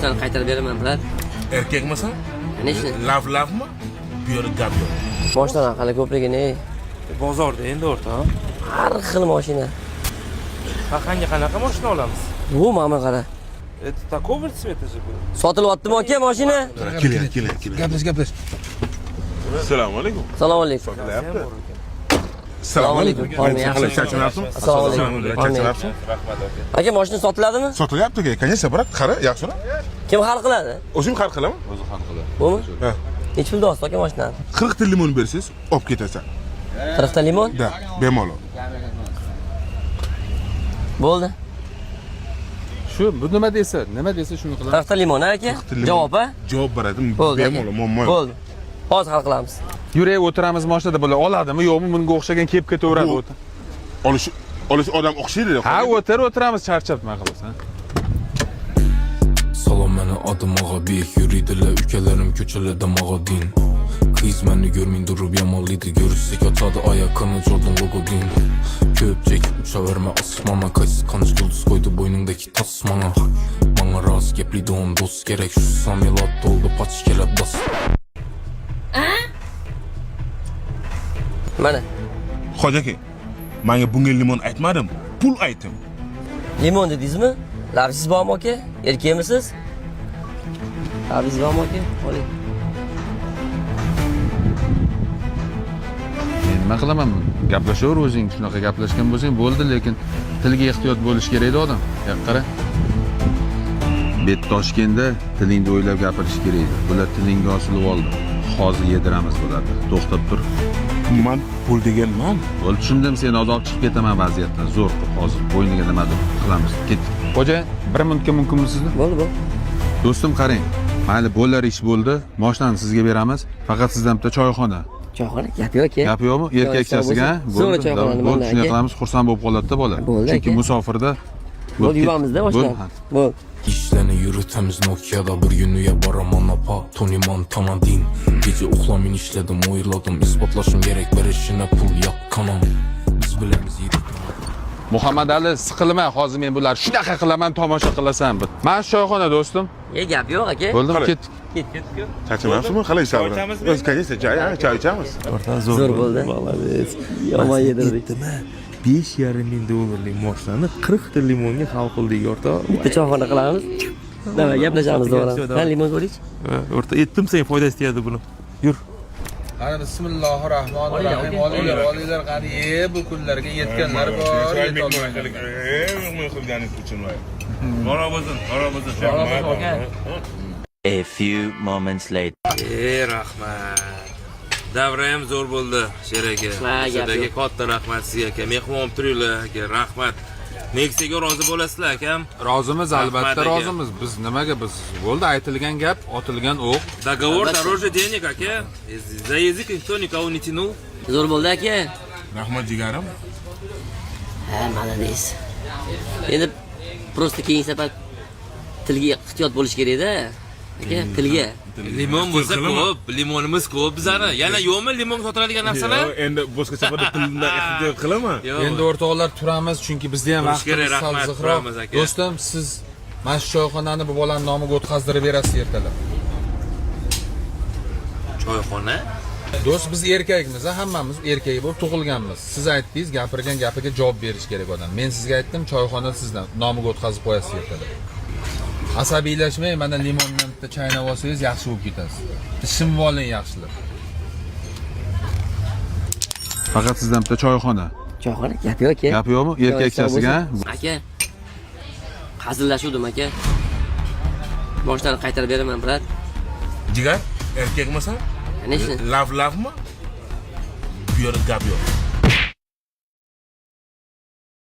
Boshdan qaytarib beraman, brat. Erkakmisan? Nechta? Lavmi? Bu yerda gap yo'q. Boshdan hali ko'prigini. Bozorda endi o'rta. Har xil mashina. Qaqanga qanaqa mashina olamiz? Bu mana qara. Это такого цвета же был. Sotilyaptimi aka mashina? Keling. Gaplash. Assalomu alaykum. Assalomu alaykum. Assalomu alaykum. Yaxshi. Charchanapsizmi? Assalomu alaykum. Charchanapsizmi? Aka mashina sotiladimi? Sotilyapti aka. Конечно, brat, qara, yaxshiroq. Kim hal qiladi? O'zim hal qilaman. O'zi ham qiladi. Bumi? Ha. Nech pul do'st aka mashinani? 40 ta limon bersiz, olib ketasan. 40 ta limon? Da, bemalol. Bo'ldi. Shu bu nima desa shuni qilamiz. 40 ta limon aka? Javob a? Javob beradi. Bo'ldi. Bemalol, muammo yo'q. Bo'ldi. Hozir hal qilamiz. Yurak o'tiramiz mashinada bular oladimi yo'qmi bunga o'xshagan kelib ketaveradi o'ta. Olish odam o'xshaydi. Ha, o'tiramiz charchab nima qilasiz? Salom meni adım Ağabek, yürüydüler ülkelerim köçelerde mağadin. Kız beni görmeyin durup yamalıydı, görüşsek atadı ayakını Jordan logo din. Köpçek uçaverme asmana, kaysız kanış yıldız koydu boynundaki tasmana. Bana raz gepliydi on dost gerek, şu samilat doldu paç kelep das. Mana. Xo'ja aka, menga bunga limon aytmadim, pul aytdim. Limon dedingizmi? Labsiz bormi aka? Erkakmisiz? Labsiz bormi aka? Oling. Nima qilaman? Gaplashaver o'zing, shunaqa gaplashgan bo'lsang bo'ldi, lekin tilga ehtiyot bo'lish kerak odam. Qara. Bet Toshkentda tilingni o'ylab gapirish kerak. Bular tilingga osilib oldi. Hozir yediramiz bularni. To'xtab tur. Men pul deganman. Bo'ldi, tushundim, sen odoq chiqib ketaman vaziyatdan. Zo'r hozir bo'yniga nimadir qilamiz. Ket. Xo'ja, 1 minutga mumkinmisizmi? Bo'ldi. Do'stim qarang. Mayli, bo'lar ish bo'ldi. Mashinani sizga beramiz. Faqat sizdan bitta choyxona. Choyxona gap yo'q aka. Gap yo'qmi? Erkakchasiga, Zo'r choyxonani mana shunday aka. qilamiz, xursand bo'lib qoladi-da bola. Chunki musofirda Bo'ldi, yuvamizda boshdan. Bo'ldi. İşlerini yürütemiz Nokia'da bir günlüğe baraman apa Tony Montana din. Gece uhlamin işledim oyladım ispatlaşım gerek berişine pul yak kanam. Biz bilemiz yedik. Muhammad Ali, siqilma, hozir men bular shunaqa qilaman, tomosha qilasan. Mana shu choyxona do'stim. Gap yo'q aka. Bo'ldimi? Ket. Charchamayapsizmi? Qalay sabr? Biz конечно, choy ichamiz. Zo'r bo'ldi. Yomon yedirdik. 5,5 ming dollarlik mashinani 40 ta limonga hal qildik o'rta. Bitta choyxona qilamiz. Nima gaplashamiz to'g'ri. Qani limon bo'ling. O'rta etdim sen foydasi tegadi buni. Yur. Qani bismillahirrohmanirrohim. Olinglar qani bu kunlarga yetganlar bor. Men qilganingiz uchun voy. Qorobozin. A few moments later. Rahmat. Davra ham zo'r bo'ldi, Sheraka. Sizlarga katta rahmat sizga aka. Mehmon olib turinglar aka. Rahmat. Meksikaga rozi bo'lasizlar akam. Rozimiz, albatta rozimiz. Biz nimaga biz bo'ldi aytilgan gap, otilgan o'q. Договор дороже денег aka. За язык никто никого не тянул. Zo'r bo'ldi aka. Rahmat jigarim. Ha, mana deysiz. Endi просто keyin safar tilga ehtiyot bo'lish kerak-da. Aka, tilga. Limon bo'lsa ko'p, limonimiz ko'p bizani. Yana yo'qmi limon sotiladigan narsalar? Endi boshqa safarda tilda ehtiyot qilaman. Endi o'rtoqlar turamiz, chunki bizda ham vaqtimiz sal ziqroq. Do'stim, siz mana shu choyxonani bu bolaning nomiga o'tkazdirib berasiz ertalab. Choyxona? Do'st, biz erkakmiz, hammamiz erkak bo'lib tug'ilganmiz. Siz aytdingiz, gapirgan gapiga javob berish kerak odam. Men sizga aytdim, choyxona sizdan nomiga o'tkazib qo'yasiz ertalab. Asabiylashmay, mana limondan bitta chaynab olsangiz yaxshi bo'lib ketasiz. Ishimni oling yaxshilab. Faqat sizdan bitta choyxona. Choyxona gap yo'q aka. Gap yo'qmi? Erkakchasiga? Aka. Hazillashuvdim aka. Boshdan qaytarib beraman, brat. Jigar, erkakmisan? Nechta? Lavmi? Bu yerda gap yo'q.